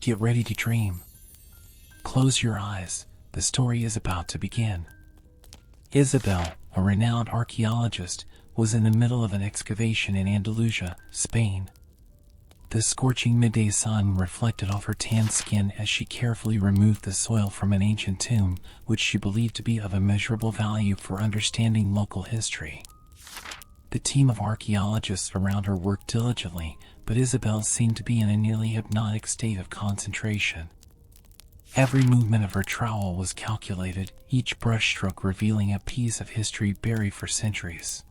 Get ready to dream. Close your eyes, the story is about to begin. Isabel, a renowned archaeologist, was in the middle of an excavation in Andalusia, Spain. The scorching midday sun reflected off her tanned skin as she carefully removed the soil from an ancient tomb, which she believed to be of immeasurable value for understanding local history. The team of archaeologists around her worked diligently, but Isabel seemed to be in a nearly hypnotic state of concentration. Every movement of her trowel was calculated, each brushstroke revealing a piece of history buried for centuries.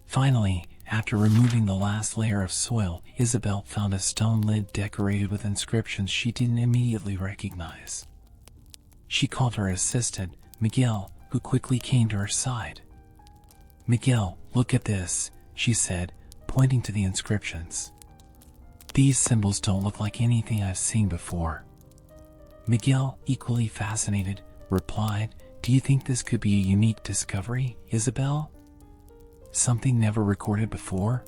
Finally, after removing the last layer of soil, Isabel found a stone lid decorated with inscriptions she didn't immediately recognize. She called her assistant, Miguel, who quickly came to her side. "Miguel, look at this," she said, pointing to the inscriptions. "These symbols don't look like anything I've seen before." Miguel, equally fascinated, replied, "Do you think this could be a unique discovery, Isabel? Something never recorded before?"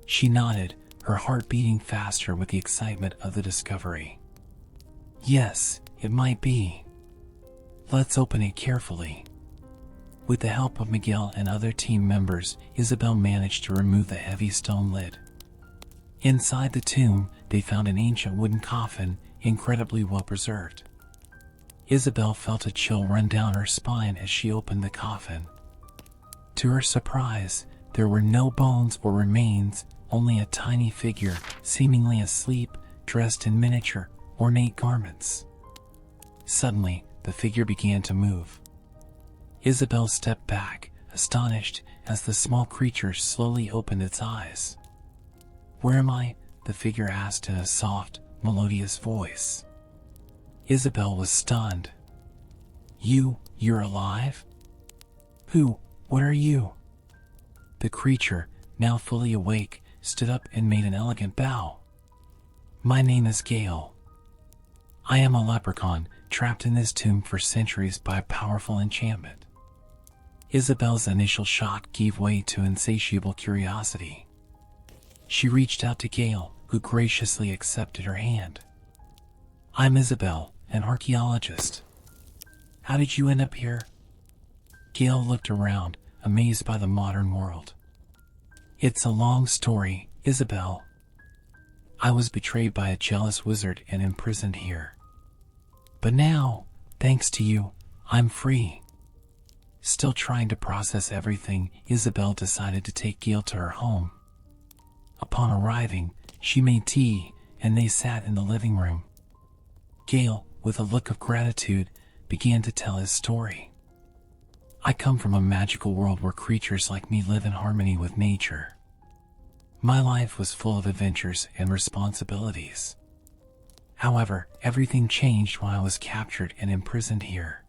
She nodded, her heart beating faster with the excitement of the discovery. "Yes, it might be. Let's open it carefully." With the help of Miguel and other team members, Isabel managed to remove the heavy stone lid. Inside the tomb, they found an ancient wooden coffin, incredibly well preserved. Isabel felt a chill run down her spine as she opened the coffin. To her surprise, there were no bones or remains, only a tiny figure, seemingly asleep, dressed in miniature, ornate garments. Suddenly, the figure began to move. Isabel stepped back, astonished, as the small creature slowly opened its eyes. "Where am I?" the figure asked in a soft, melodious voice. Isabel was stunned. You're alive? What are you?" The creature, now fully awake, stood up and made an elegant bow. "My name is Gale. I am a leprechaun, trapped in this tomb for centuries by a powerful enchantment." Isabel's initial shock gave way to insatiable curiosity. She reached out to Gale, who graciously accepted her hand. "I'm Isabel, an archaeologist. How did you end up here?" Gale looked around, amazed by the modern world. "It's a long story, Isabel. I was betrayed by a jealous wizard and imprisoned here. But now, thanks to you, I'm free." Still trying to process everything, Isabel decided to take Gale to her home. Upon arriving, she made tea, and they sat in the living room. Gale, with a look of gratitude, began to tell his story. "I come from a magical world where creatures like me live in harmony with nature. My life was full of adventures and responsibilities. However, everything changed when I was captured and imprisoned here."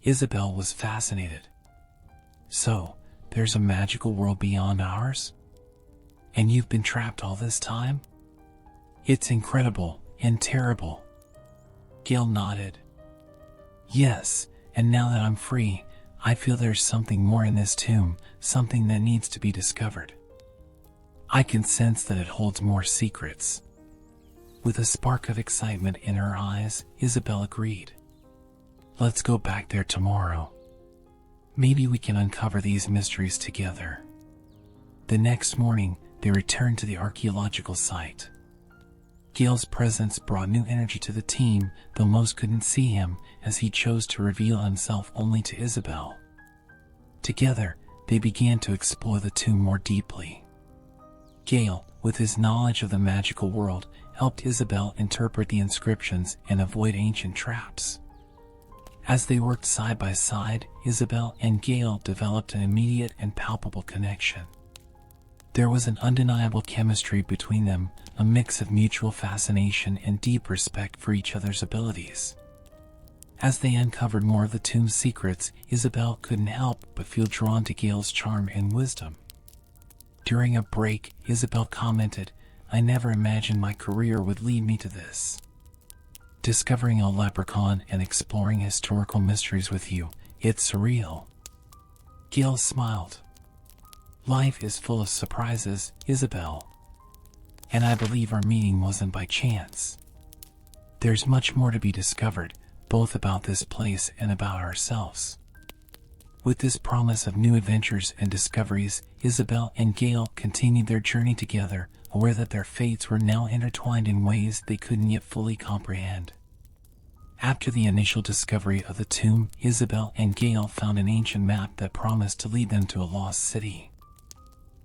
Isabel was fascinated. "So, there's a magical world beyond ours? And you've been trapped all this time? It's incredible and terrible." Gale nodded. "Yes, and now that I'm free, I feel there's something more in this tomb, something that needs to be discovered. I can sense that it holds more secrets." With a spark of excitement in her eyes, Isabel agreed. "Let's go back there tomorrow. Maybe we can uncover these mysteries together." The next morning, they returned to the archaeological site. Gale's presence brought new energy to the team, though most couldn't see him, as he chose to reveal himself only to Isabel. Together, they began to explore the tomb more deeply. Gale, with his knowledge of the magical world, helped Isabel interpret the inscriptions and avoid ancient traps. As they worked side by side, Isabel and Gale developed an immediate and palpable connection. There was an undeniable chemistry between them, a mix of mutual fascination and deep respect for each other's abilities. As they uncovered more of the tomb's secrets, Isabel couldn't help but feel drawn to Gale's charm and wisdom. During a break, Isabel commented, "I never imagined my career would lead me to this. Discovering a leprechaun and exploring historical mysteries with you, it's surreal." Gale smiled. "Life is full of surprises, Isabel. And I believe our meeting wasn't by chance." There's much more to be discovered, both about this place and about ourselves. With this promise of new adventures and discoveries, Isabel and Gale continued their journey together, aware that their fates were now intertwined in ways they couldn't yet fully comprehend. After the initial discovery of the tomb, Isabel and Gale found an ancient map that promised to lead them to a lost city.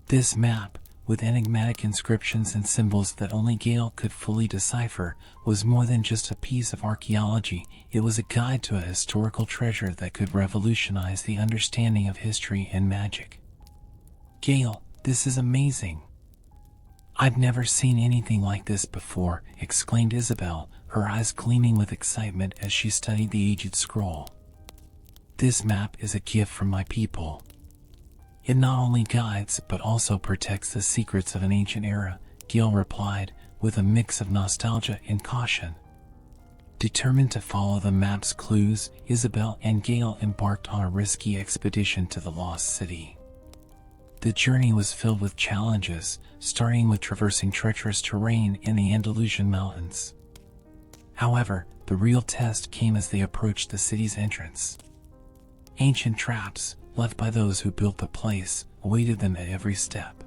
This map, with enigmatic inscriptions and symbols that only Gale could fully decipher, was more than just a piece of archaeology. It was a guide to a historical treasure that could revolutionize the understanding of history and magic. "Gale, this is amazing. I've never seen anything like this before," exclaimed Isabel, her eyes gleaming with excitement as she studied the aged scroll. "This map is a gift from my people. It not only guides, but also protects the secrets of an ancient era," Gale replied, with a mix of nostalgia and caution. Determined to follow the map's clues, Isabel and Gale embarked on a risky expedition to the lost city. The journey was filled with challenges, starting with traversing treacherous terrain in the Andalusian mountains. However, the real test came as they approached the city's entrance. Ancient traps, left by those who built the place, awaited them at every step.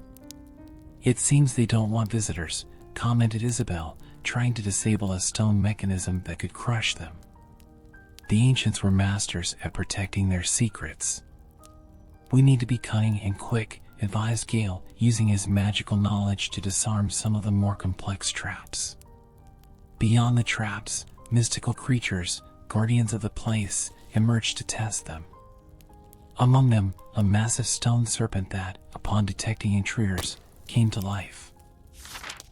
"It seems they don't want visitors," commented Isabel, trying to disable a stone mechanism that could crush them. The ancients were masters at protecting their secrets. "We need to be cunning and quick," advised Gale, using his magical knowledge to disarm some of the more complex traps. Beyond the traps, mystical creatures, guardians of the place, emerged to test them. Among them, a massive stone serpent that, upon detecting intruders, came to life.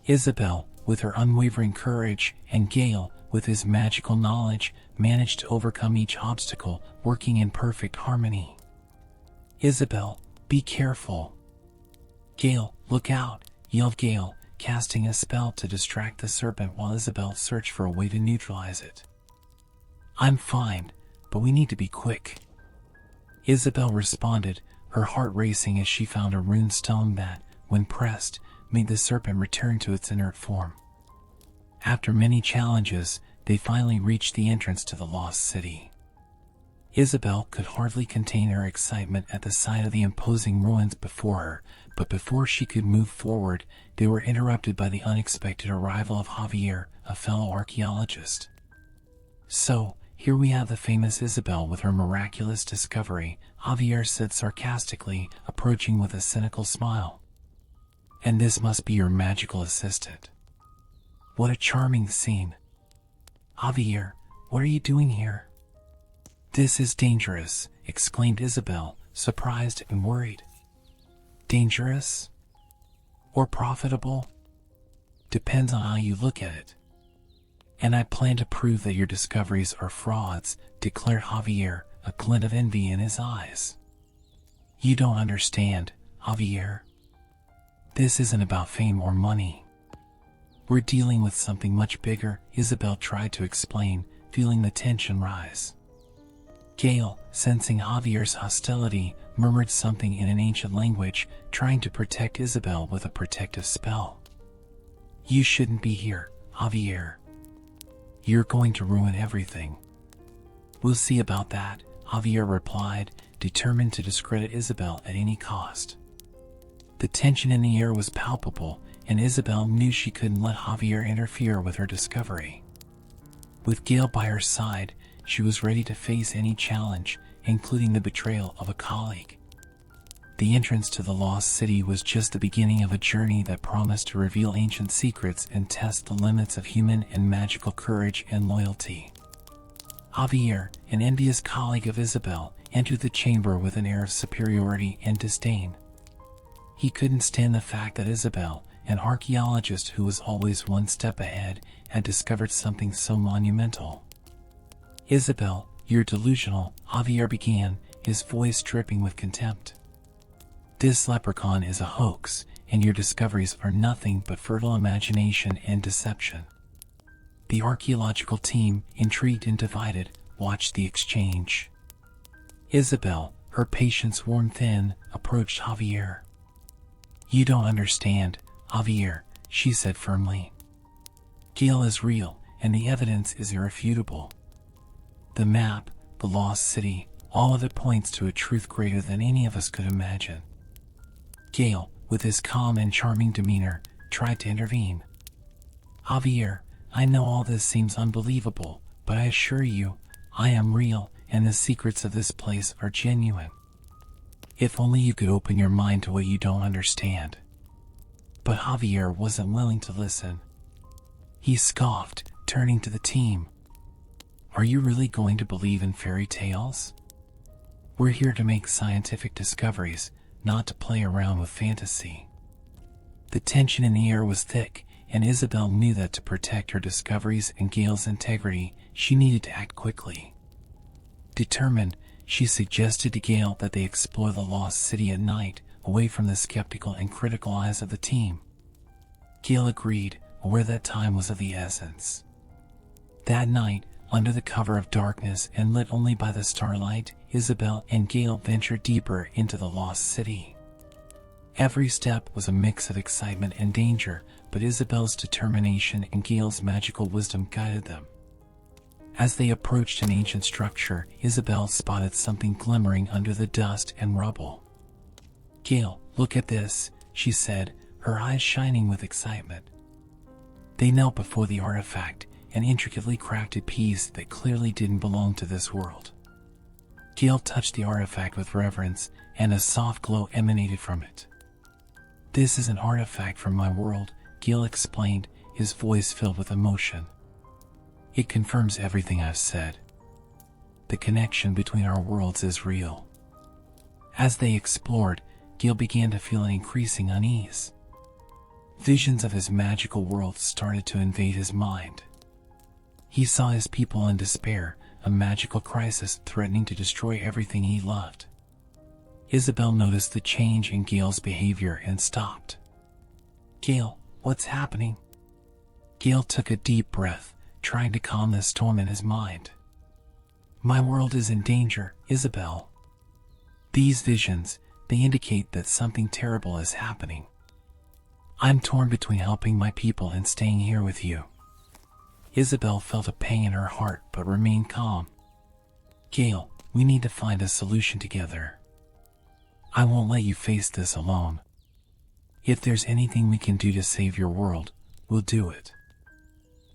Isabel, with her unwavering courage, and Gale, with his magical knowledge, managed to overcome each obstacle, working in perfect harmony. "Isabel, be careful." "Gale, look out," yelled Gale, casting a spell to distract the serpent while Isabel searched for a way to neutralize it. "I'm fine, but we need to be quick," Isabel responded, her heart racing as she found a rune stone that, when pressed, made the serpent return to its inert form. After many challenges, they finally reached the entrance to the lost city. Isabel could hardly contain her excitement at the sight of the imposing ruins before her, but before she could move forward, they were interrupted by the unexpected arrival of Javier, a fellow archaeologist. "So, here we have the famous Isabel with her miraculous discovery," Javier said sarcastically, approaching with a cynical smile. "And this must be your magical assistant. What a charming scene. Javier, what are you doing here?" "This is dangerous," exclaimed Isabel, surprised and worried. "Dangerous? Or profitable? Depends on how you look at it. And I plan to prove that your discoveries are frauds," declared Javier, a glint of envy in his eyes. "You don't understand, Javier. This isn't about fame or money. We're dealing with something much bigger," Isabel tried to explain, feeling the tension rise. Gale, sensing Javier's hostility, murmured something in an ancient language, trying to protect Isabel with a protective spell. "You shouldn't be here, Javier. You're going to ruin everything." "We'll see about that," Javier replied, determined to discredit Isabel at any cost. The tension in the air was palpable, and Isabel knew she couldn't let Javier interfere with her discovery. With Gale by her side, she was ready to face any challenge, including the betrayal of a colleague. The entrance to the lost city was just the beginning of a journey that promised to reveal ancient secrets and test the limits of human and magical courage and loyalty. Javier, an envious colleague of Isabel, entered the chamber with an air of superiority and disdain. He couldn't stand the fact that Isabel, an archaeologist who was always one step ahead, had discovered something so monumental. "Isabel, you're delusional," Javier began, his voice dripping with contempt. "This leprechaun is a hoax, and your discoveries are nothing but fertile imagination and deception." The archaeological team, intrigued and divided, watched the exchange. Isabel, her patience worn thin, approached Javier. "You don't understand, Javier," she said firmly. "Gale is real, and the evidence is irrefutable. The map, the lost city, all of it points to a truth greater than any of us could imagine. Gale, with his calm and charming demeanor, tried to intervene. Javier, I know all this seems unbelievable, but I assure you, I am real, and the secrets of this place are genuine. If only you could open your mind to what you don't understand. But Javier wasn't willing to listen. He scoffed, turning to the team. Are you really going to believe in fairy tales? We're here to make scientific discoveries, not to play around with fantasy. The tension in the air was thick, and Isabel knew that to protect her discoveries and Gale's integrity, she needed to act quickly. Determined, she suggested to Gale that they explore the lost city at night, away from the skeptical and critical eyes of the team. Gale agreed, aware that time was of the essence. That night, under the cover of darkness and lit only by the starlight, Isabel and Gale ventured deeper into the lost city. Every step was a mix of excitement and danger, but Isabel's determination and Gale's magical wisdom guided them. As they approached an ancient structure, Isabel spotted something glimmering under the dust and rubble. Gale, look at this, she said, her eyes shining with excitement. They knelt before the artifact, an intricately crafted piece that clearly didn't belong to this world. Gale touched the artifact with reverence, and a soft glow emanated from it. This is an artifact from my world, Gale explained, his voice filled with emotion. It confirms everything I've said. The connection between our worlds is real. As they explored, Gale began to feel an increasing unease. Visions of his magical world started to invade his mind. He saw his people in despair, a magical crisis threatening to destroy everything he loved. Isabel noticed the change in Gale's behavior and stopped. Gale, what's happening? Gale took a deep breath, trying to calm the storm in his mind. My world is in danger, Isabel. These visions, they indicate that something terrible is happening. I'm torn between helping my people and staying here with you. Isabel felt a pang in her heart but remained calm. Gale, we need to find a solution together. I won't let you face this alone. If there's anything we can do to save your world, we'll do it.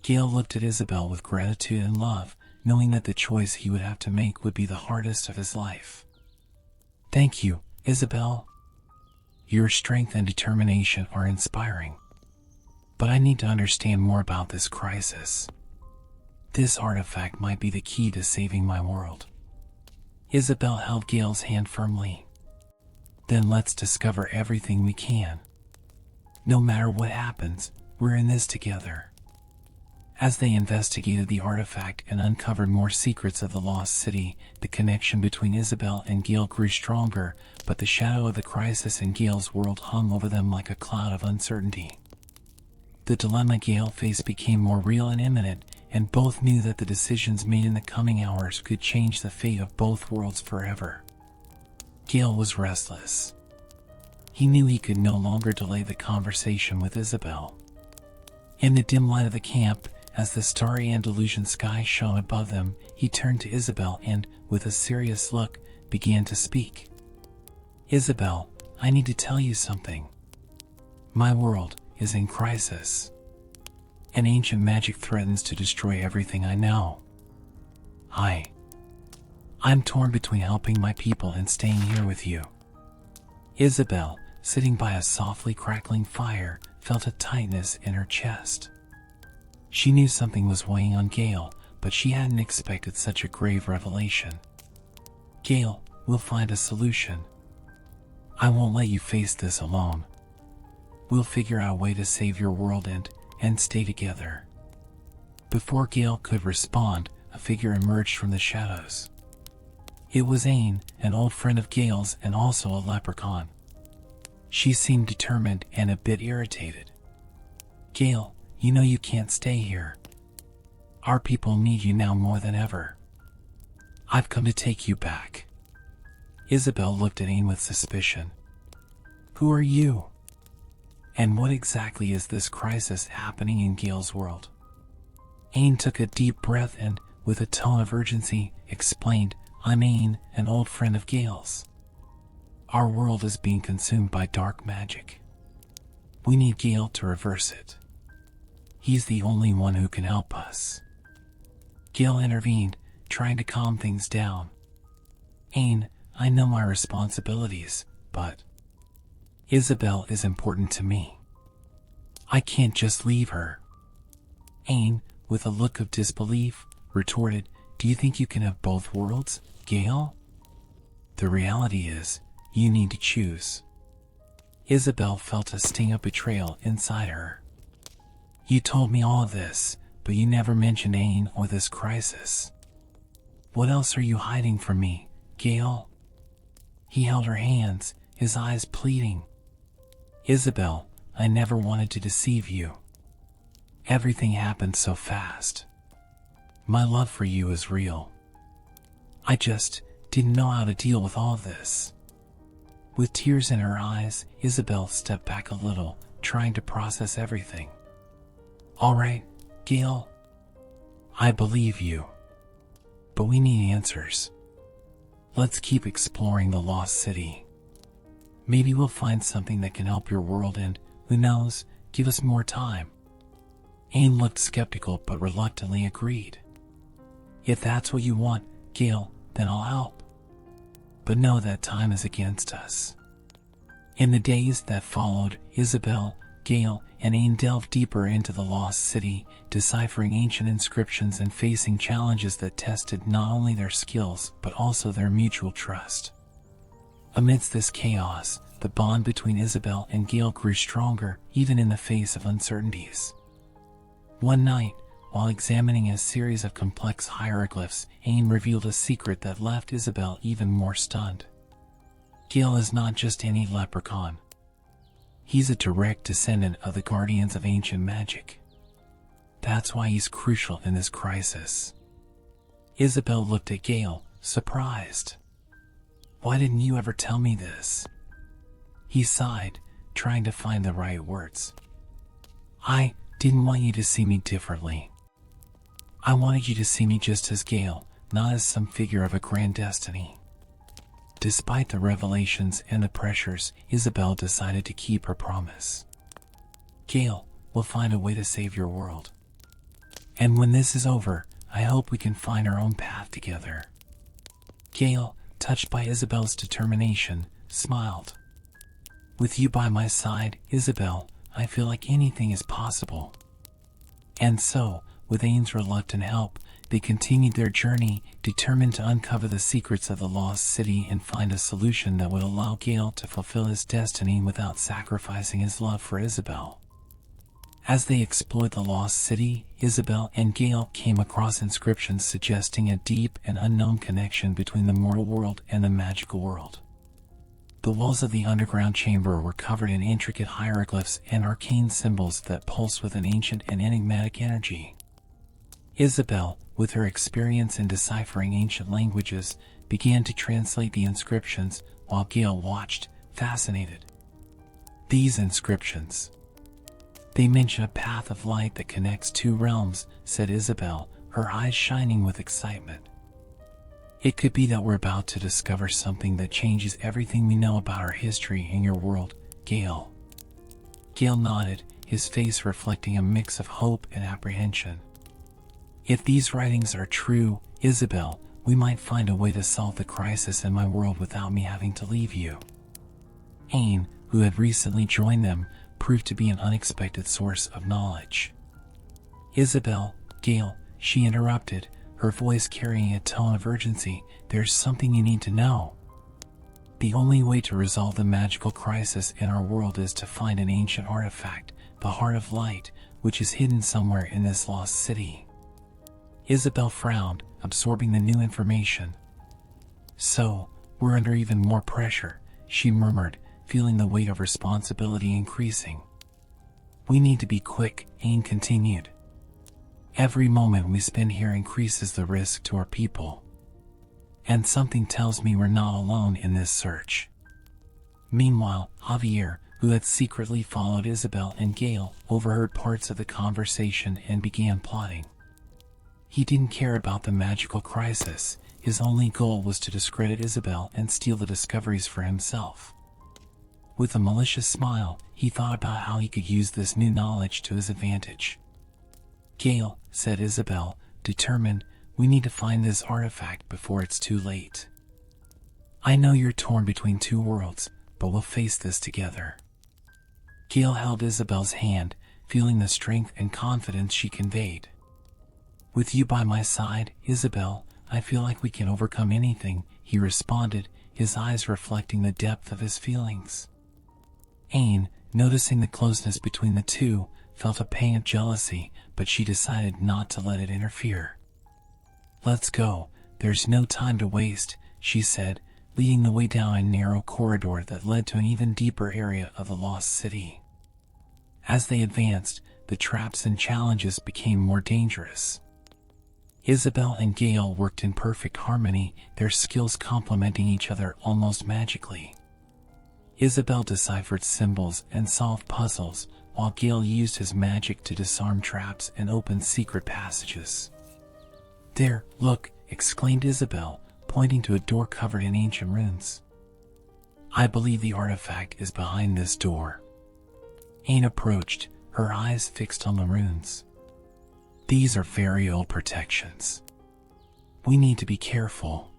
Gale looked at Isabel with gratitude and love, knowing that the choice he would have to make would be the hardest of his life. Thank you, Isabel. Your strength and determination are inspiring. But I need to understand more about this crisis. This artifact might be the key to saving my world. Isabel held Gale's hand firmly. Then let's discover everything we can. No matter what happens, we're in this together. As they investigated the artifact and uncovered more secrets of the lost city, the connection between Isabel and Gale grew stronger, but the shadow of the crisis in Gale's world hung over them like a cloud of uncertainty. The dilemma Gale faced became more real and imminent, and both knew that the decisions made in the coming hours could change the fate of both worlds forever. Gale was restless. He knew he could no longer delay the conversation with Isabel. In the dim light of the camp, as the starry Andalusian sky shone above them, he turned to Isabel and, with a serious look, began to speak. Isabel, I need to tell you something. My world is in crisis. An ancient magic threatens to destroy everything I know. I'm torn between helping my people and staying here with you. Isabel, sitting by a softly crackling fire, felt a tightness in her chest. She knew something was weighing on Gale, but she hadn't expected such a grave revelation. Gale, we'll find a solution. I won't let you face this alone. We'll figure out a way to save your world and stay together. Before Gale could respond, a figure emerged from the shadows. It was Ain, an old friend of Gale's and also a leprechaun. She seemed determined and a bit irritated. Gale, you know you can't stay here. Our people need you now more than ever. I've come to take you back. Isabel looked at Ain with suspicion. Who are you? And what exactly is this crisis happening in Gale's world? Ain took a deep breath and, with a tone of urgency, explained, "I'm Ain, an old friend of Gale's. Our world is being consumed by dark magic. We need Gale to reverse it. He's the only one who can help us." Gale intervened, trying to calm things down. "Ain, I know my responsibilities, but Isabel is important to me. I can't just leave her." Ain, with a look of disbelief, retorted, "Do you think you can have both worlds, Gale? The reality is, you need to choose." Isabel felt a sting of betrayal inside her. "You told me all of this, but you never mentioned Ain or this crisis. What else are you hiding from me, Gale?" He held her hands, his eyes pleading. "Isabel, I never wanted to deceive you. Everything happened so fast. My love for you is real. I just didn't know how to deal with all this." With tears in her eyes, Isabel stepped back a little, trying to process everything. "All right, Gale. I believe you. But we need answers. Let's keep exploring the lost city. Maybe we'll find something that can help your world and, who knows, give us more time." Ain looked skeptical but reluctantly agreed. "If that's what you want, Gale, then I'll help. But know that time is against us." In the days that followed, Isabel, Gale, and Ain delved deeper into the lost city, deciphering ancient inscriptions and facing challenges that tested not only their skills but also their mutual trust. Amidst this chaos, the bond between Isabel and Gale grew stronger, even in the face of uncertainties. One night, while examining a series of complex hieroglyphs, Ain revealed a secret that left Isabel even more stunned. Gale is not just any leprechaun. He's a direct descendant of the guardians of ancient magic. That's why he's crucial in this crisis. Isabel looked at Gale, surprised. "Why didn't you ever tell me this?" He sighed, trying to find the right words. "I didn't want you to see me differently. I wanted you to see me just as Gale, not as some figure of a grand destiny." Despite the revelations and the pressures, Isabel decided to keep her promise. "Gale, we'll find a way to save your world. And when this is over, I hope we can find our own path together." Gale, touched by Isabel's determination, smiled. "With you by my side, Isabel, I feel like anything is possible." And so, with Ain's reluctant help, they continued their journey, determined to uncover the secrets of the lost city and find a solution that would allow Gale to fulfill his destiny without sacrificing his love for Isabel. As they explored the lost city, Isabel and Gale came across inscriptions suggesting a deep and unknown connection between the mortal world and the magical world. The walls of the underground chamber were covered in intricate hieroglyphs and arcane symbols that pulsed with an ancient and enigmatic energy. Isabel, with her experience in deciphering ancient languages, began to translate the inscriptions, while Gale watched, fascinated. These inscriptions. "They mention a path of light that connects two realms," said Isabel, her eyes shining with excitement. "It could be that we're about to discover something that changes everything we know about our history and your world, Gale." Gale nodded, his face reflecting a mix of hope and apprehension. "If these writings are true, Isabel, we might find a way to solve the crisis in my world without me having to leave you." Ain, who had recently joined them, proved to be an unexpected source of knowledge. "Isabel, Gale," she interrupted, her voice carrying a tone of urgency, "there's something you need to know. The only way to resolve the magical crisis in our world is to find an ancient artifact, the Heart of Light, which is hidden somewhere in this lost city." Isabel frowned, absorbing the new information. "So, we're under even more pressure," she murmured, feeling the weight of responsibility increasing. "We need to be quick," Ain continued. "Every moment we spend here increases the risk to our people. And something tells me we're not alone in this search." Meanwhile, Javier, who had secretly followed Isabel and Gale, overheard parts of the conversation and began plotting. He didn't care about the magical crisis. His only goal was to discredit Isabel and steal the discoveries for himself. With a malicious smile, he thought about how he could use this new knowledge to his advantage. "Gale," said Isabel, determined, "we need to find this artifact before it's too late. I know you're torn between two worlds, but we'll face this together." Gale held Isabel's hand, feeling the strength and confidence she conveyed. "With you by my side, Isabel, I feel like we can overcome anything," he responded, his eyes reflecting the depth of his feelings. Anne, noticing the closeness between the two, felt a pang of jealousy, but she decided not to let it interfere. "Let's go, there's no time to waste," she said, leading the way down a narrow corridor that led to an even deeper area of the lost city. As they advanced, the traps and challenges became more dangerous. Isabel and Gale worked in perfect harmony, their skills complementing each other almost magically. Isabel deciphered symbols and solved puzzles, while Gale used his magic to disarm traps and open secret passages. "There, look," exclaimed Isabel, pointing to a door covered in ancient runes. "I believe the artifact is behind this door." Anne approached, her eyes fixed on the runes. "These are very old protections. We need to be careful."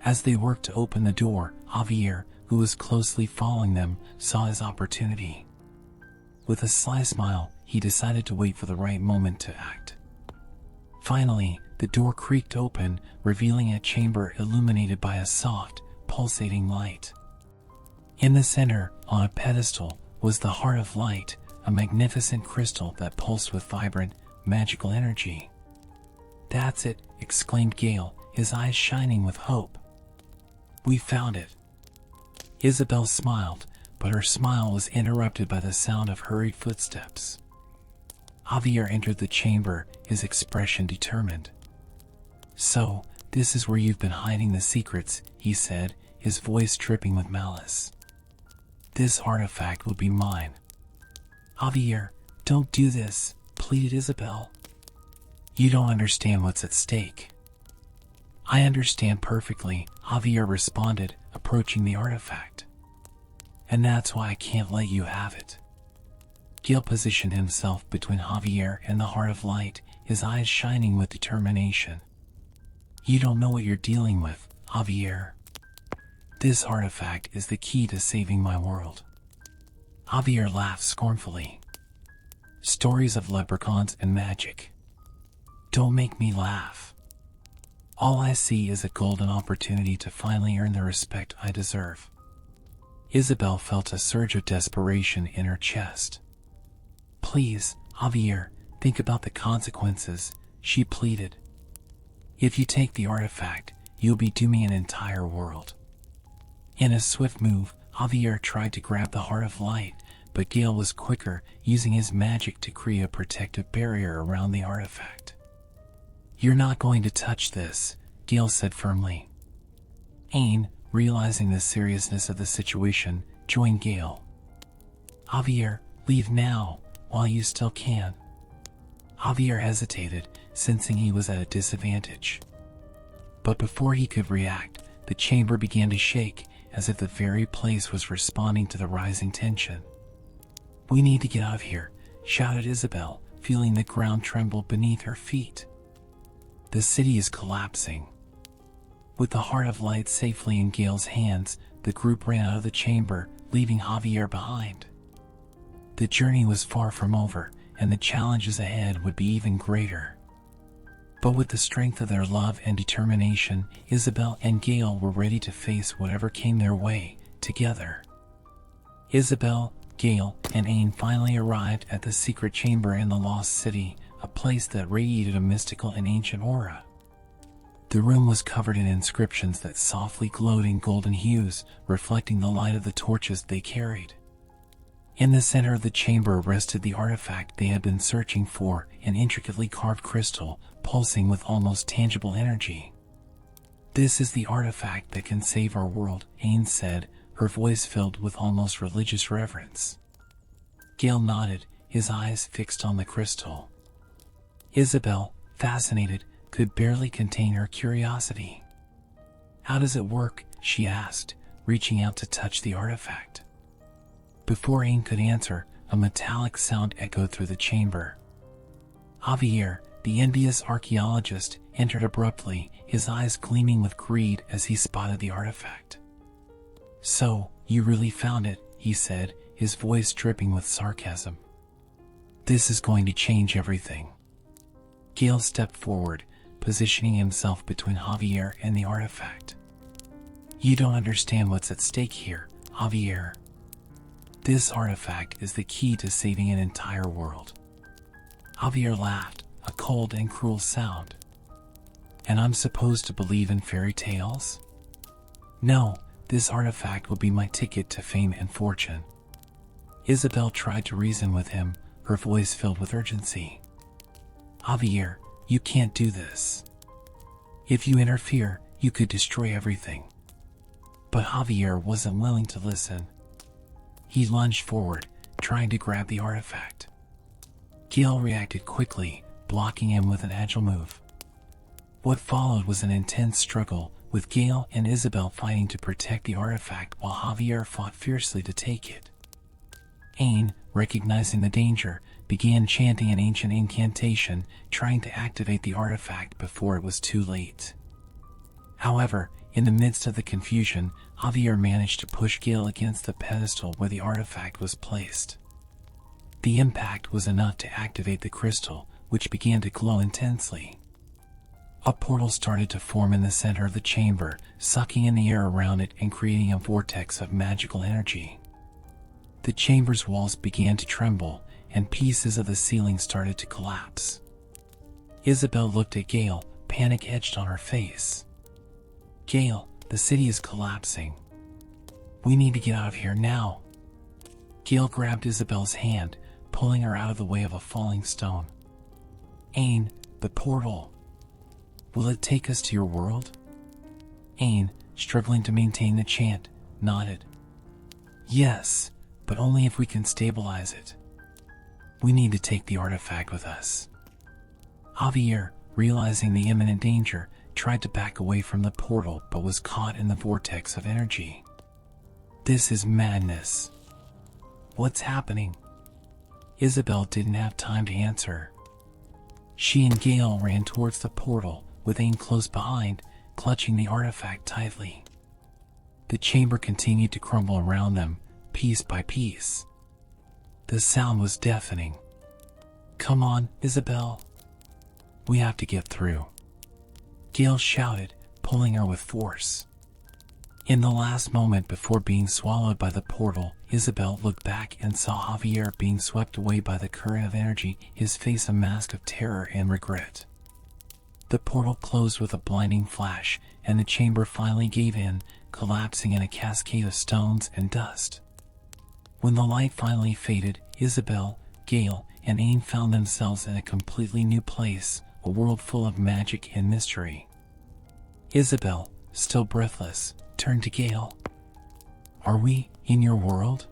As they worked to open the door, Javier, who was closely following them, saw his opportunity. With a sly smile, he decided to wait for the right moment to act. Finally, the door creaked open, revealing a chamber illuminated by a soft, pulsating light. In the center, on a pedestal, was the Heart of Light, a magnificent crystal that pulsed with vibrant, magical energy. "That's it," exclaimed Gale, his eyes shining with hope. "We found it." Isabel smiled, but her smile was interrupted by the sound of hurried footsteps. Javier entered the chamber, his expression determined. "So, this is where you've been hiding the secrets," he said, his voice dripping with malice. "This artifact will be mine." "Javier, don't do this," pleaded Isabel. "You don't understand what's at stake." "I understand perfectly," Javier responded, approaching the artifact. "And that's why I can't let you have it." Gale positioned himself between Javier and the Heart of Light, his eyes shining with determination. "You don't know what you're dealing with, Javier. This artifact is the key to saving my world." Javier laughed scornfully. "Stories of leprechauns and magic. Don't make me laugh. All I see is a golden opportunity to finally earn the respect I deserve." Isabel felt a surge of desperation in her chest. "Please, Javier, think about the consequences," she pleaded. "If you take the artifact, you'll be dooming an entire world." In a swift move, Javier tried to grab the Heart of Light, but Gale was quicker, using his magic to create a protective barrier around the artifact. "You're not going to touch this," Gale said firmly. Anne, realizing the seriousness of the situation, joined Gale. "Javier, leave now, while you still can." Javier hesitated, sensing he was at a disadvantage. But before he could react, the chamber began to shake, as if the very place was responding to the rising tension. "We need to get out of here," shouted Isabel, feeling the ground tremble beneath her feet. "The city is collapsing." With the Heart of Light safely in Gale's hands, the group ran out of the chamber, leaving Javier behind. The journey was far from over, and the challenges ahead would be even greater. But with the strength of their love and determination, Isabel and Gale were ready to face whatever came their way, together. Isabel, Gale, and Anne finally arrived at the secret chamber in the lost city, a place that radiated a mystical and ancient aura. The room was covered in inscriptions that softly glowed in golden hues, reflecting the light of the torches they carried. In the center of the chamber rested the artifact they had been searching for, an intricately carved crystal, pulsing with almost tangible energy. "This is the artifact that can save our world," Anne said, her voice filled with almost religious reverence. Gale nodded, his eyes fixed on the crystal. Isabel, fascinated, could barely contain her curiosity. "How does it work?" she asked, reaching out to touch the artifact. Before Ain could answer, a metallic sound echoed through the chamber. Javier, the envious archaeologist, entered abruptly, his eyes gleaming with greed as he spotted the artifact. "So, you really found it," he said, his voice dripping with sarcasm. "This is going to change everything." Gale stepped forward, positioning himself between Javier and the artifact. "You don't understand what's at stake here, Javier. This artifact is the key to saving an entire world." Javier laughed, a cold and cruel sound. "And I'm supposed to believe in fairy tales? No, this artifact will be my ticket to fame and fortune." Isabel tried to reason with him, her voice filled with urgency. "Javier, you can't do this. If you interfere, you could destroy everything." But Javier wasn't willing to listen. He lunged forward, trying to grab the artifact. Gale reacted quickly, blocking him with an agile move. What followed was an intense struggle, with Gale and Isabel fighting to protect the artifact while Javier fought fiercely to take it. Ain, recognizing the danger, began chanting an ancient incantation, trying to activate the artifact before it was too late. However, in the midst of the confusion, Javier managed to push Gale against the pedestal where the artifact was placed. The impact was enough to activate the crystal, which began to glow intensely. A portal started to form in the center of the chamber, sucking in the air around it and creating a vortex of magical energy. The chamber's walls began to tremble, and pieces of the ceiling started to collapse. Isabel looked at Gale, panic etched on her face. "Gale, the city is collapsing. We need to get out of here now." Gale grabbed Isabel's hand, pulling her out of the way of a falling stone. "Ain, the portal. Will it take us to your world?" Ain, struggling to maintain the chant, nodded. "Yes, but only if we can stabilize it. We need to take the artifact with us." Javier, realizing the imminent danger, tried to back away from the portal but was caught in the vortex of energy. "This is madness. What's happening?" Isabel didn't have time to answer. She and Gale ran towards the portal, with Ain close behind, clutching the artifact tightly. The chamber continued to crumble around them, piece by piece. The sound was deafening. "Come on, Isabel. We have to get through," Gale shouted, pulling her with force. In the last moment before being swallowed by the portal, Isabel looked back and saw Javier being swept away by the current of energy, his face a mask of terror and regret. The portal closed with a blinding flash, and the chamber finally gave in, collapsing in a cascade of stones and dust. When the light finally faded, Isabel, Gale, and Ain found themselves in a completely new place, a world full of magic and mystery. Isabel, still breathless, turned to Gale. "Are we in your world?"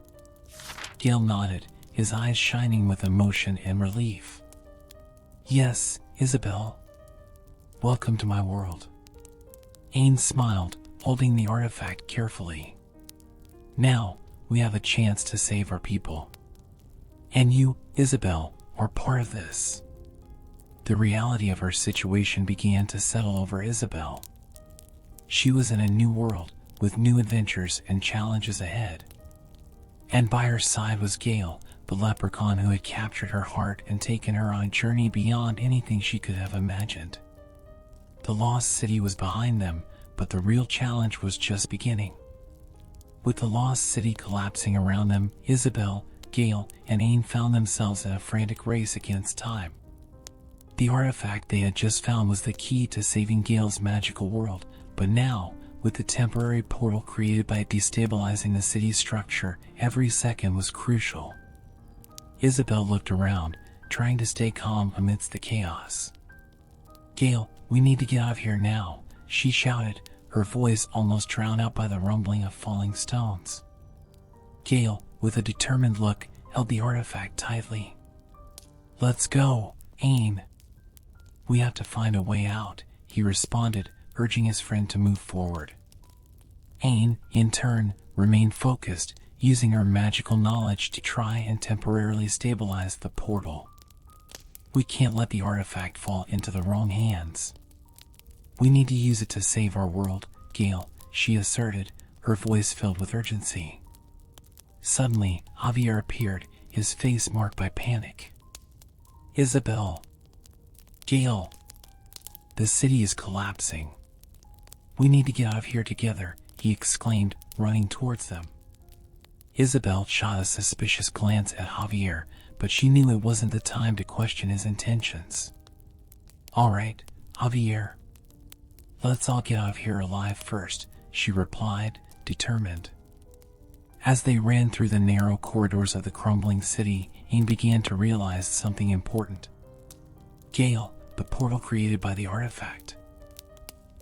Gale nodded, his eyes shining with emotion and relief. "Yes, Isabel. Welcome to my world." Ain smiled, holding the artifact carefully. "Now, we have a chance to save our people. And you, Isabel, are part of this." The reality of her situation began to settle over Isabel. She was in a new world, with new adventures and challenges ahead. And by her side was Gale, the leprechaun who had captured her heart and taken her on a journey beyond anything she could have imagined. The lost city was behind them, but the real challenge was just beginning. With the lost city collapsing around them, Isabel, Gale, and Ain found themselves in a frantic race against time. The artifact they had just found was the key to saving Gale's magical world, but now, with the temporary portal created by destabilizing the city's structure, every second was crucial. Isabel looked around, trying to stay calm amidst the chaos. "Gale, we need to get out of here now," she shouted, her voice almost drowned out by the rumbling of falling stones. Gale, with a determined look, held the artifact tightly. "Let's go, Ain. We have to find a way out, he responded, urging his friend to move forward. Ain, in turn, remained focused, using her magical knowledge to try and temporarily stabilize the portal. We can't let the artifact fall into the wrong hands. We need to use it to save our world, Gale, she asserted, her voice filled with urgency. Suddenly, Javier appeared, his face marked by panic. Isabel. Gale. The city is collapsing. We need to get out of here together, he exclaimed, running towards them. Isabel shot a suspicious glance at Javier, but she knew it wasn't the time to question his intentions. All right, Javier. Let's all get out of here alive first, she replied, determined. As they ran through the narrow corridors of the crumbling city, Ain began to realize something important. Gale, the portal created by the artifact.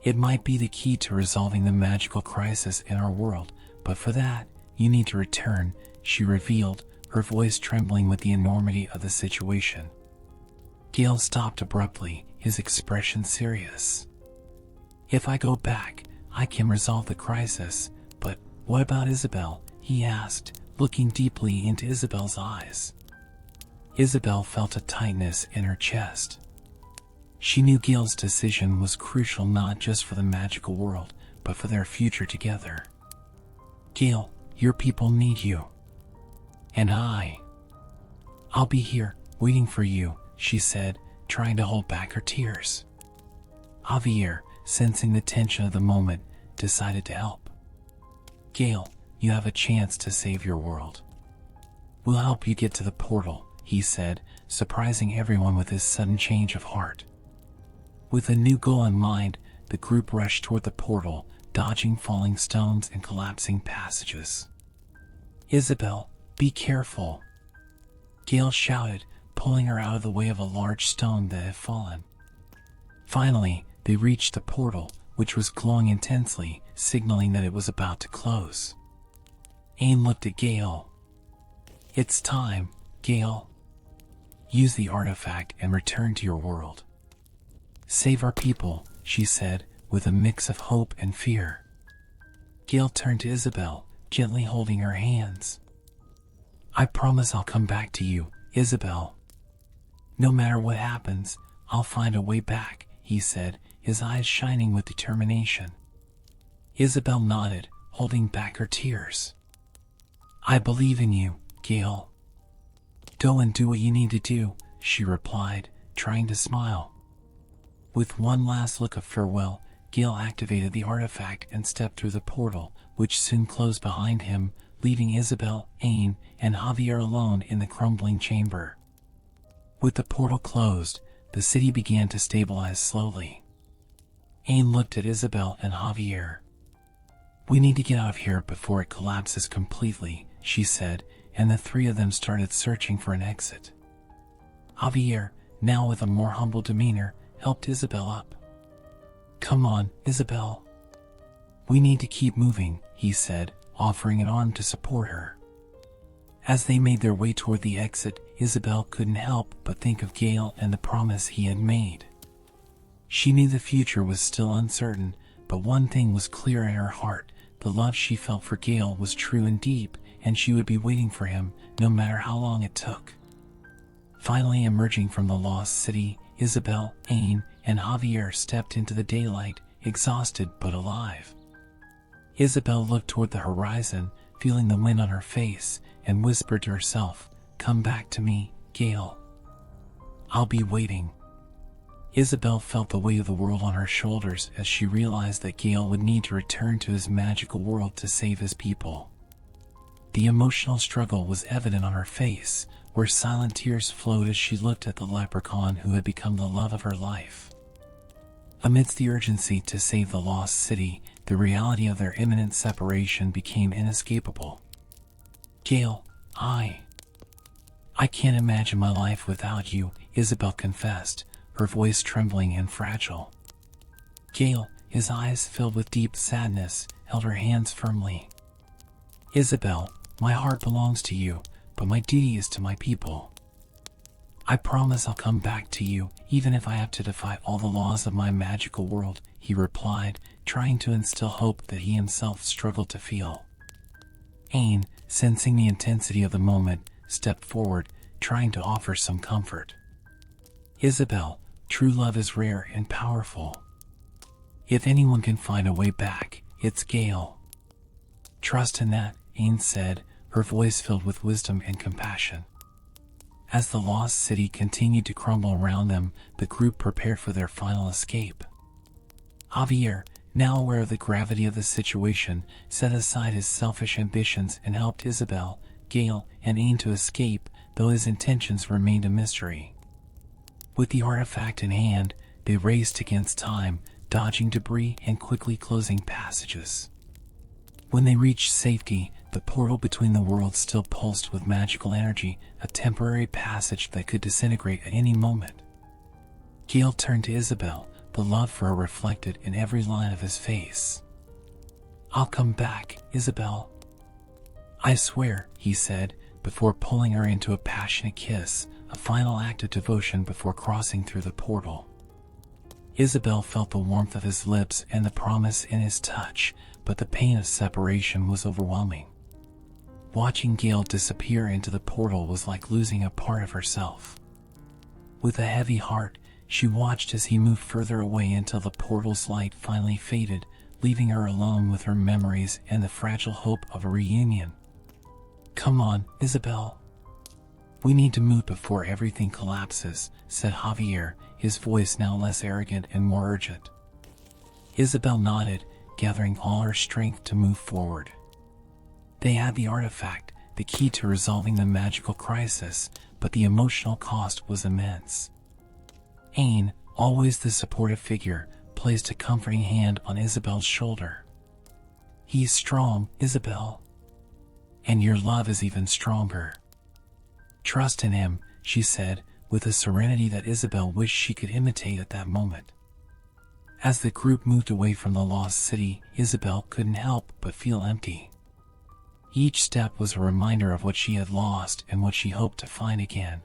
It might be the key to resolving the magical crisis in our world, but for that, you need to return, she revealed, her voice trembling with the enormity of the situation. Gale stopped abruptly, his expression serious. If I go back, I can resolve the crisis, but what about Isabel? He asked, looking deeply into Isabel's eyes. Isabel felt a tightness in her chest. She knew Gale's decision was crucial not just for the magical world, but for their future together. Gale, your people need you. And I'll be here, waiting for you, she said, trying to hold back her tears. Javier, sensing the tension of the moment, decided to help. Gale, you have a chance to save your world. We'll help you get to the portal, he said, surprising everyone with his sudden change of heart. With a new goal in mind, the group rushed toward the portal, dodging falling stones and collapsing passages. Isabel, be careful, Gale shouted, pulling her out of the way of a large stone that had fallen. Finally, they reached the portal, which was glowing intensely, signaling that it was about to close. Ain looked at Gale. It's time, Gale. Use the artifact and return to your world. Save our people, she said, with a mix of hope and fear. Gale turned to Isabel, gently holding her hands. I promise I'll come back to you, Isabel. No matter what happens, I'll find a way back, he said, his eyes shining with determination. Isabel nodded, holding back her tears. I believe in you, Gale. Go and do what you need to do, she replied, trying to smile. With one last look of farewell, Gale activated the artifact and stepped through the portal, which soon closed behind him, leaving Isabel, Ain, and Javier alone in the crumbling chamber. With the portal closed, the city began to stabilize slowly. Ain looked at Isabel and Javier. We need to get out of here before it collapses completely, she said, and the three of them started searching for an exit. Javier, now with a more humble demeanor, helped Isabel up. Come on, Isabel. We need to keep moving, he said, offering an arm to support her. As they made their way toward the exit, Isabel couldn't help but think of Gale and the promise he had made. She knew the future was still uncertain, but one thing was clear in her heart: the love she felt for Gale was true and deep, and she would be waiting for him, no matter how long it took. Finally emerging from the lost city, Isabel, Ain, and Javier stepped into the daylight, exhausted but alive. Isabel looked toward the horizon, feeling the wind on her face, and whispered to herself, "Come back to me, Gale. I'll be waiting." Isabel felt the weight of the world on her shoulders as she realized that Gale would need to return to his magical world to save his people. The emotional struggle was evident on her face, where silent tears flowed as she looked at the leprechaun who had become the love of her life. Amidst the urgency to save the lost city, the reality of their imminent separation became inescapable. "Gale, I can't imagine my life without you," Isabel confessed, her voice trembling and fragile. Gale, his eyes filled with deep sadness, held her hands firmly. "Isabel, my heart belongs to you, but my duty is to my people. I promise I'll come back to you, even if I have to defy all the laws of my magical world, he replied, trying to instill hope that he himself struggled to feel. Ain, sensing the intensity of the moment, stepped forward, trying to offer some comfort. Isabel, true love is rare and powerful. If anyone can find a way back, it's Gale. Trust in that, Ain said, her voice filled with wisdom and compassion. As the lost city continued to crumble around them, the group prepared for their final escape. Javier, now aware of the gravity of the situation, set aside his selfish ambitions and helped Isabel, Gale, and Ain to escape, though his intentions remained a mystery. With the artifact in hand, they raced against time, dodging debris and quickly closing passages. When they reached safety, the portal between the worlds still pulsed with magical energy, a temporary passage that could disintegrate at any moment. Gale turned to Isabel, the love for her reflected in every line of his face. "I'll come back, Isabel. I swear," he said, before pulling her into a passionate kiss, a final act of devotion before crossing through the portal. Isabel felt the warmth of his lips and the promise in his touch, but the pain of separation was overwhelming. Watching Gale disappear into the portal was like losing a part of herself. With a heavy heart, she watched as he moved further away until the portal's light finally faded, leaving her alone with her memories and the fragile hope of a reunion. "Come on, Isabel. We need to move before everything collapses," said Javier, his voice now less arrogant and more urgent. Isabel nodded, gathering all her strength to move forward. They had the artifact, the key to resolving the magical crisis, but the emotional cost was immense. Ain, always the supportive figure, placed a comforting hand on Isabel's shoulder. "He's strong, Isabel. And your love is even stronger. Trust in him," she said, with a serenity that Isabel wished she could imitate at that moment. As the group moved away from the lost city, Isabel couldn't help but feel empty. Each step was a reminder of what she had lost and what she hoped to find again.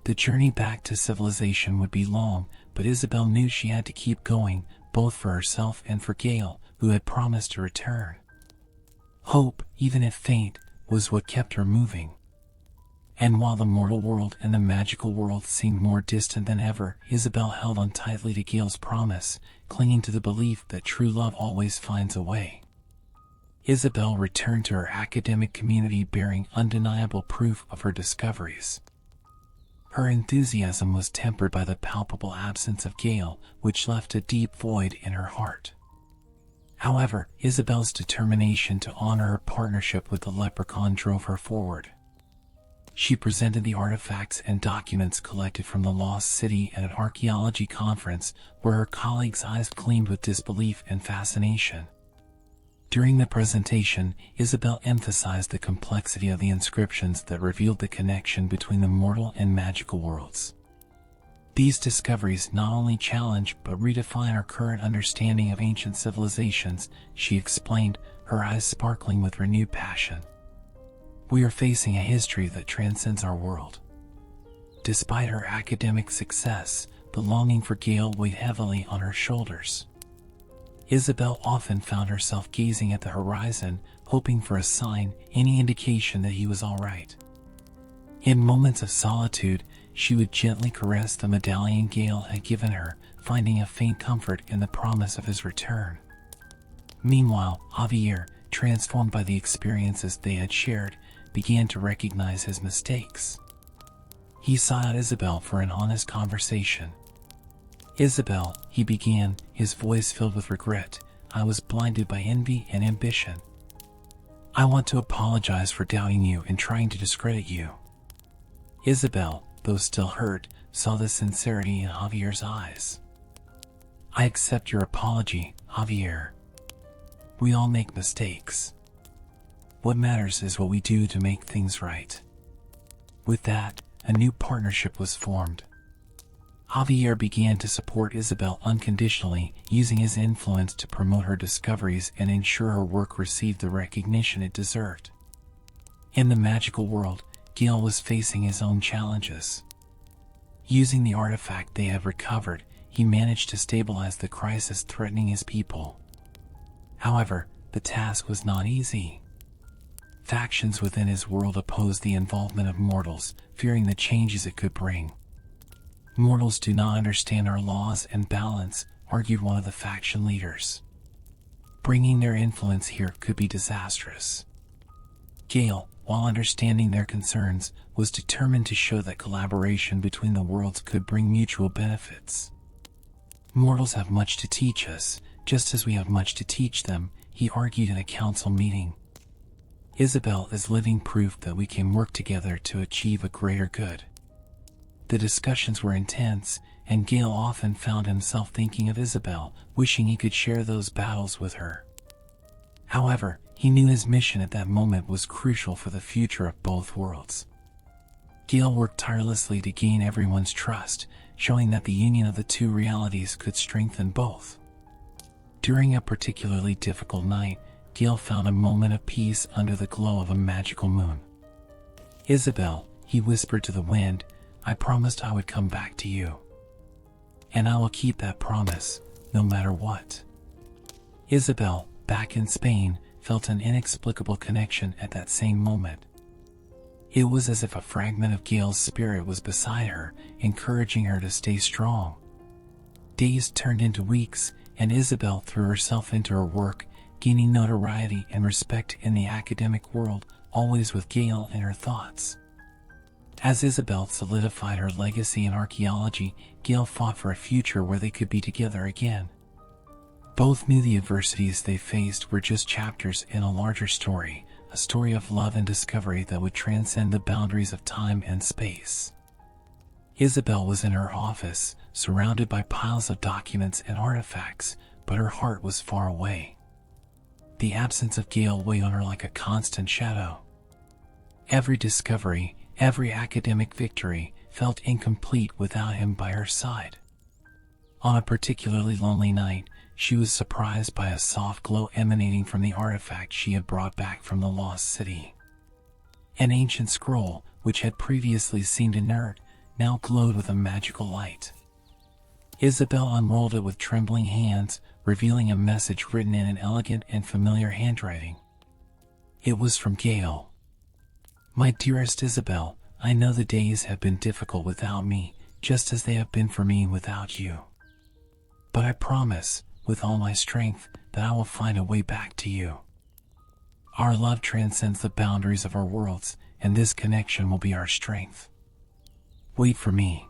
The journey back to civilization would be long, but Isabel knew she had to keep going, both for herself and for Gale, who had promised to return. Hope, even if faint, was what kept her moving. And while the mortal world and the magical world seemed more distant than ever, Isabel held on tightly to Gale's promise, clinging to the belief that true love always finds a way. Isabel returned to her academic community bearing undeniable proof of her discoveries. Her enthusiasm was tempered by the palpable absence of Gale, which left a deep void in her heart. However, Isabel's determination to honor her partnership with the leprechaun drove her forward. She presented the artifacts and documents collected from the lost city at an archaeology conference where her colleagues' eyes gleamed with disbelief and fascination. During the presentation, Isabel emphasized the complexity of the inscriptions that revealed the connection between the mortal and magical worlds. These discoveries not only challenge but redefine our current understanding of ancient civilizations, she explained, her eyes sparkling with renewed passion. "We are facing a history that transcends our world." Despite her academic success, the longing for Gale weighed heavily on her shoulders. Isabel often found herself gazing at the horizon, hoping for a sign, any indication that he was all right. In moments of solitude, she would gently caress the medallion Gale had given her, finding a faint comfort in the promise of his return. Meanwhile, Javier, transformed by the experiences they had shared, began to recognize his mistakes. He sought out Isabel for an honest conversation. "Isabel," he began, his voice filled with regret, "I was blinded by envy and ambition. I want to apologize for doubting you and trying to discredit you." Isabel, though still hurt, saw the sincerity in Javier's eyes. "I accept your apology, Javier. We all make mistakes. What matters is what we do to make things right." With that, a new partnership was formed. Javier began to support Isabel unconditionally, using his influence to promote her discoveries and ensure her work received the recognition it deserved. In the magical world, Gale was facing his own challenges. Using the artifact they had recovered, he managed to stabilize the crisis threatening his people. However, the task was not easy. Factions within his world opposed the involvement of mortals, fearing the changes it could bring. "Mortals do not understand our laws and balance," argued one of the faction leaders. "Bringing their influence here could be disastrous." Gale, while understanding their concerns, was determined to show that collaboration between the worlds could bring mutual benefits. "Mortals have much to teach us, just as we have much to teach them," he argued in a council meeting. "Isabel is living proof that we can work together to achieve a greater good." The discussions were intense, and Gale often found himself thinking of Isabel, wishing he could share those battles with her. However, he knew his mission at that moment was crucial for the future of both worlds. Gale worked tirelessly to gain everyone's trust, showing that the union of the two realities could strengthen both. During a particularly difficult night, Gale found a moment of peace under the glow of a magical moon. "Isabel," he whispered to the wind, "I promised I would come back to you. And I will keep that promise, no matter what." Isabel, back in Spain, felt an inexplicable connection at that same moment. It was as if a fragment of Gale's spirit was beside her, encouraging her to stay strong. Days turned into weeks, and Isabel threw herself into her work, gaining notoriety and respect in the academic world, always with Gale in her thoughts. As Isabel solidified her legacy in archaeology, Gale fought for a future where they could be together again. Both knew the adversities they faced were just chapters in a larger story, a story of love and discovery that would transcend the boundaries of time and space. Isabel was in her office, surrounded by piles of documents and artifacts, but her heart was far away. The absence of Gale weighed on her like a constant shadow. Every discovery, every academic victory, felt incomplete without him by her side. On a particularly lonely night, she was surprised by a soft glow emanating from the artifact she had brought back from the lost city. An ancient scroll, which had previously seemed inert, now glowed with a magical light. Isabel unrolled it with trembling hands, revealing a message written in an elegant and familiar handwriting. It was from Gale. "My dearest Isabel, I know the days have been difficult without me, just as they have been for me without you. But I promise, with all my strength, that I will find a way back to you. Our love transcends the boundaries of our worlds, and this connection will be our strength. Wait for me."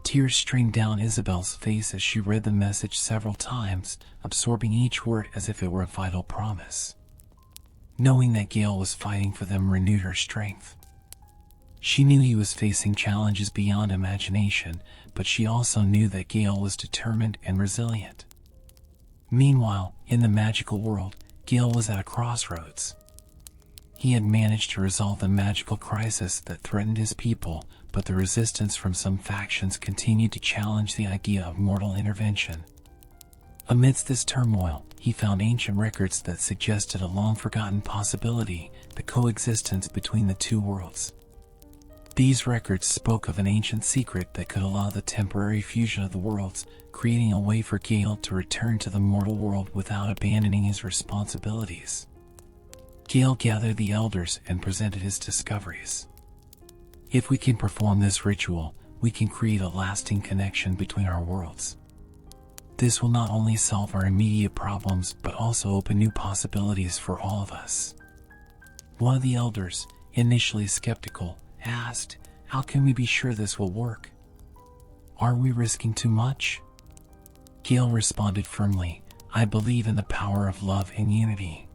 Tears streamed down Isabel's face as she read the message several times, absorbing each word as if it were a vital promise. Knowing that Gale was fighting for them renewed her strength. She knew he was facing challenges beyond imagination, but she also knew that Gale was determined and resilient. Meanwhile, in the magical world, Gale was at a crossroads. He had managed to resolve the magical crisis that threatened his people, but the resistance from some factions continued to challenge the idea of mortal intervention. Amidst this turmoil, he found ancient records that suggested a long-forgotten possibility, the coexistence between the two worlds. These records spoke of an ancient secret that could allow the temporary fusion of the worlds, creating a way for Gale to return to the mortal world without abandoning his responsibilities. Gale gathered the elders and presented his discoveries. "If we can perform this ritual, we can create a lasting connection between our worlds. This will not only solve our immediate problems, but also open new possibilities for all of us." One of the elders, initially skeptical, asked, "How can we be sure this will work? Are we risking too much?" Gale responded firmly, "I believe in the power of love and unity.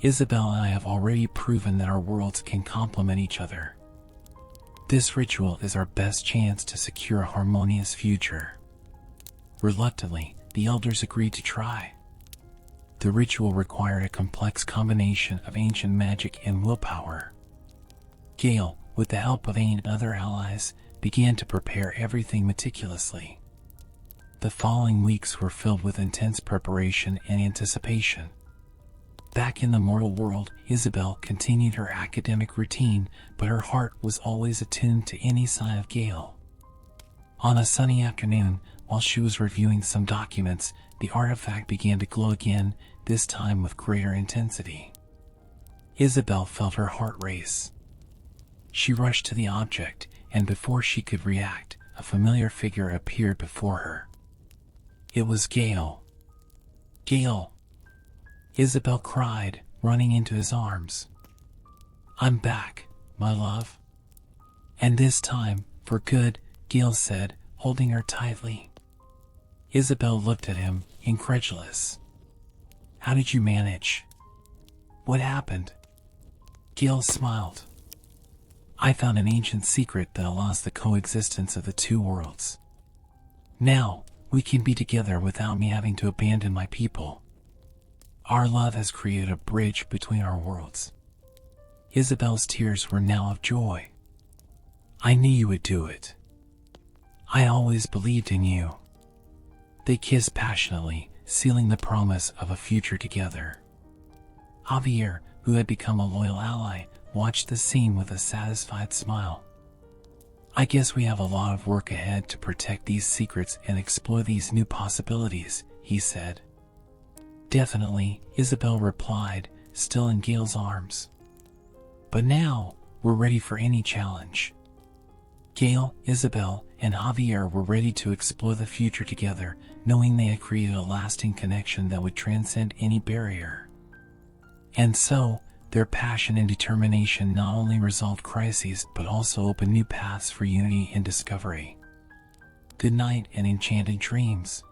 Isabel and I have already proven that our worlds can complement each other. This ritual is our best chance to secure a harmonious future." Reluctantly, the elders agreed to try. The ritual required a complex combination of ancient magic and willpower. Gale, with the help of Ain and other allies, began to prepare everything meticulously. The following weeks were filled with intense preparation and anticipation. Back in the mortal world, Isabel continued her academic routine, but her heart was always attuned to any sign of Gale. On a sunny afternoon, while she was reviewing some documents, the artifact began to glow again, this time with greater intensity. Isabel felt her heart race. She rushed to the object, and before she could react, a familiar figure appeared before her. It was Gale. "Gale!" Isabel cried, running into his arms. "I'm back, my love." "And this time, for good," Gale said, holding her tightly. Isabel looked at him, incredulous. "How did you manage? What happened?" Gale smiled. "I found an ancient secret that allows the coexistence of the two worlds. Now, we can be together without me having to abandon my people. Our love has created a bridge between our worlds." Isabel's tears were now of joy. "I knew you would do it. I always believed in you." They kissed passionately, sealing the promise of a future together. Javier, who had become a loyal ally, watched the scene with a satisfied smile. "I guess we have a lot of work ahead to protect these secrets and explore these new possibilities," he said. "Definitely," Isabel replied, still in Gale's arms. "But now, we're ready for any challenge." Gale, Isabel, and Javier were ready to explore the future together, knowing they had created a lasting connection that would transcend any barrier. And so, their passion and determination not only resolved crises but also opened new paths for unity and discovery. Good night and enchanted dreams.